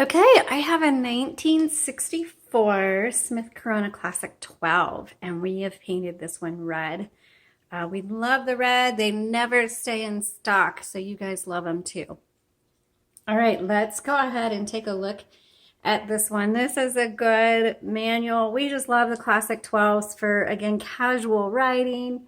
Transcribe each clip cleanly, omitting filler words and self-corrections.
Okay, I have a 1964 Smith Corona Classic 12, and we have painted this one red. We love the red. They never stay in stock, so you guys love them too. All right, let's go ahead and take a look at this one. This is a good manual. We just love the Classic 12s for, again, casual writing,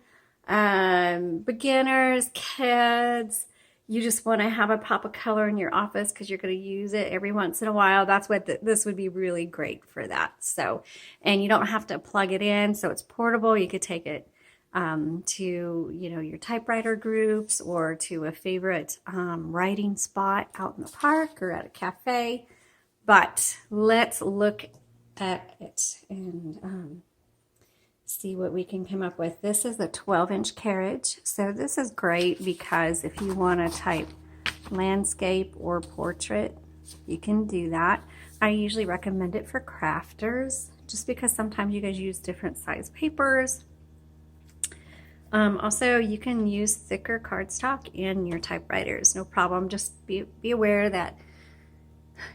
beginners, kids. You just want to have a pop of color in your office because you're going to use it every once in a while. That's what this would be really great for that. So, and you don't have to plug it in, so it's portable. You could take it to, your typewriter groups or to a favorite writing spot out in the park or at a cafe. But let's look at it and see what we can come up with. This is a 12-inch carriage. So this is great because if you want to type landscape or portrait, you can do that. I usually recommend it for crafters just because sometimes you guys use different size papers. Also, you can use thicker cardstock in your typewriters, no problem. Just be aware that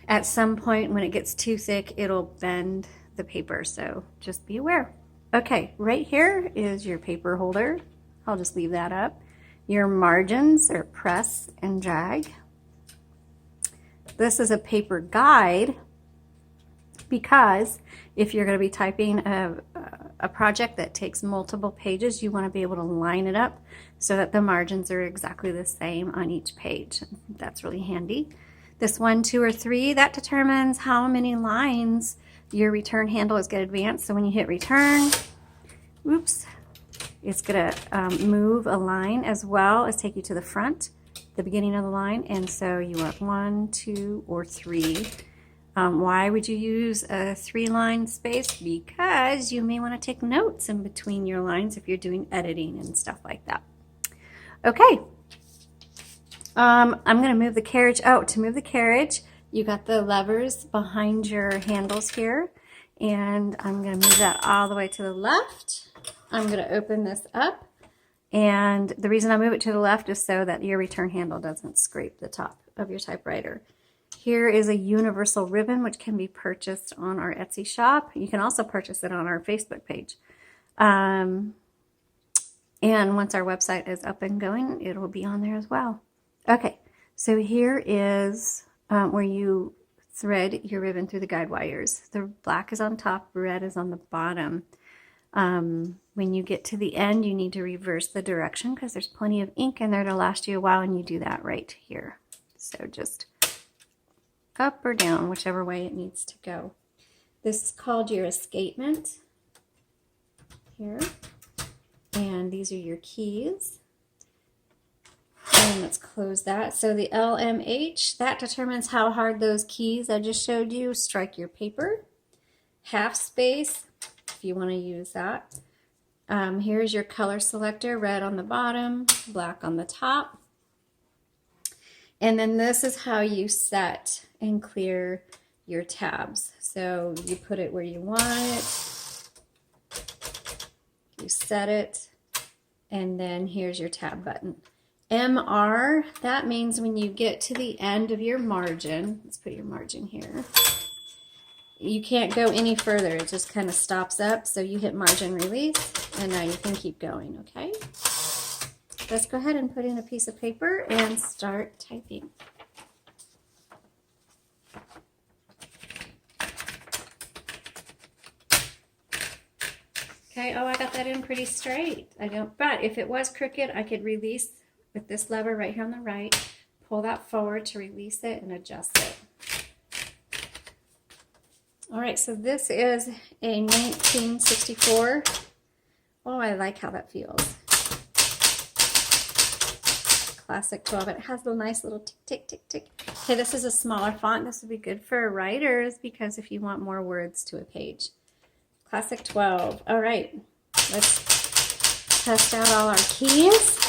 at some point when it gets too thick, it'll bend the paper, so just be aware. Okay, right here is your paper holder. I'll just leave that up. Your margins are press and drag. This is a paper guide because if you're going to be typing a project that takes multiple pages, you want to be able to line it up so that the margins are exactly the same on each page. That's really handy. This 1, 2, or 3, that determines how many lines your return handle is going to advance. So when you hit return, oops, it's going to move a line as well as take you to the front, the beginning of the line. And so you want 1, 2, or 3. Why would you use a 3-line space? Because you may want to take notes in between your lines if you're doing editing and stuff like that. Okay. I'm going to move the carriage. Oh, to move the carriage, you got the levers behind your handles here. And I'm going to move that all the way to the left. I'm going to open this up. And the reason I move it to the left is so that your return handle doesn't scrape the top of your typewriter. Here is a universal ribbon, which can be purchased on our Etsy shop. You can also purchase it on our Facebook page. And once our website is up and going, it will be on there as well. Okay, so here is where you thread your ribbon through the guide wires. The black is on top, red is on the bottom. When you get to the end, you need to reverse the direction because there's plenty of ink in there to last you a while, and you do that right here. So just up or down, whichever way it needs to go. This is called your escapement here. And these are your keys. And let's close that. So the LMH, that determines how hard those keys I just showed you strike your paper. Half space, if you want to use that. Here's your color selector, red on the bottom, black on the top. And then this is how you set and clear your tabs. So you put it where you want it, you set it, and then here's your tab button. MR, that means when you get to the end of your margin, let's put your margin here, you can't go any further. It just kind of stops up. So you hit margin release, and now you can keep going, okay? Let's go ahead and put in a piece of paper and start typing. Okay, oh, I got that in pretty straight. But if it was crooked, I could release with this lever right here on the right, pull that forward to release it and adjust it. All right, so this is a 1964. Oh, I like how that feels. Classic 12. It has a nice little tick, tick, tick, tick. Okay, this is a smaller font. This would be good for writers because if you want more words to a page. Classic 12. All right, let's test out all our keys.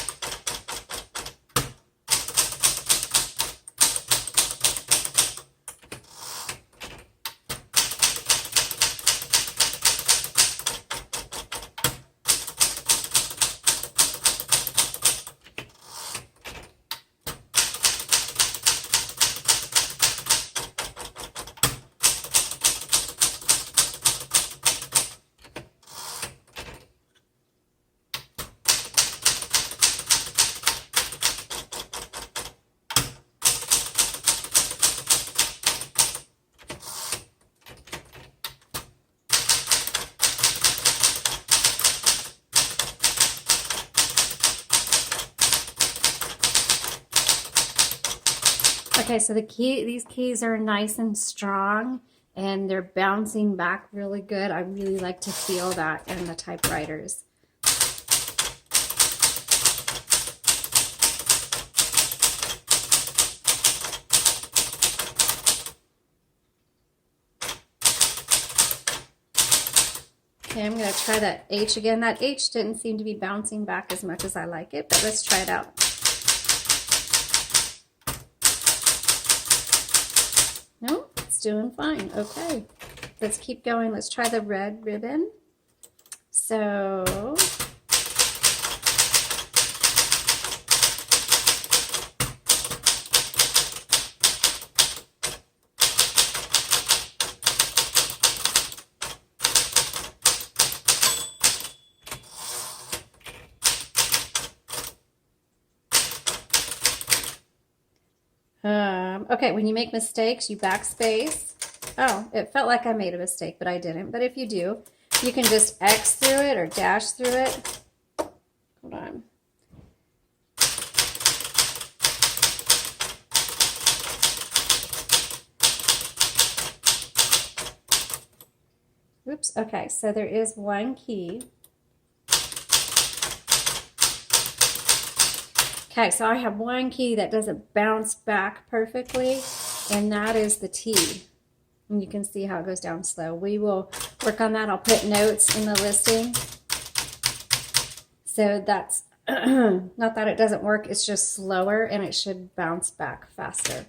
Okay, so these keys are nice and strong and they're bouncing back really good. I really like to feel that in the typewriters. Okay, I'm going to try that H again. That H didn't seem to be bouncing back as much as I like it, but let's try it out. No, it's doing fine. Okay, let's keep going. Let's try the red ribbon. So, okay, when you make mistakes, you backspace. Oh, it felt like I made a mistake, but I didn't. But if you do, you can just X through it or dash through it. Hold on. Oops, okay, so there is one key. Okay, so I have one key that doesn't bounce back perfectly, and that is the T. And you can see how it goes down slow. We will work on that. I'll put notes in the listing. So that's not that it doesn't work, it's just slower and it should bounce back faster.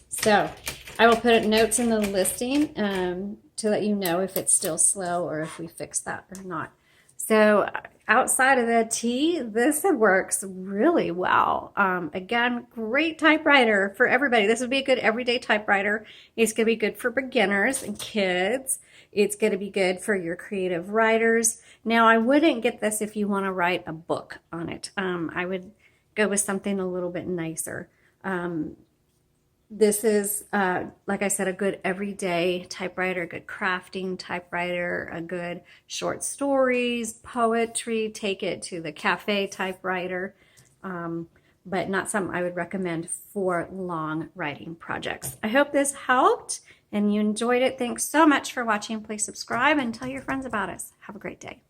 So I will put notes in the listing to let you know if it's still slow or if we fix that or not. So outside of the T, this works really well. Again, great typewriter for everybody. This would be a good everyday typewriter. It's going to be good for beginners and kids. It's going to be good for your creative writers. Now, I wouldn't get this if you want to write a book on it. I would go with something a little bit nicer. This is, like I said, a good everyday typewriter, a good crafting typewriter, a good short stories, poetry, take it to the cafe typewriter, but not something I would recommend for long writing projects. I hope this helped and you enjoyed it. Thanks so much for watching. Please subscribe and tell your friends about us. Have a great day.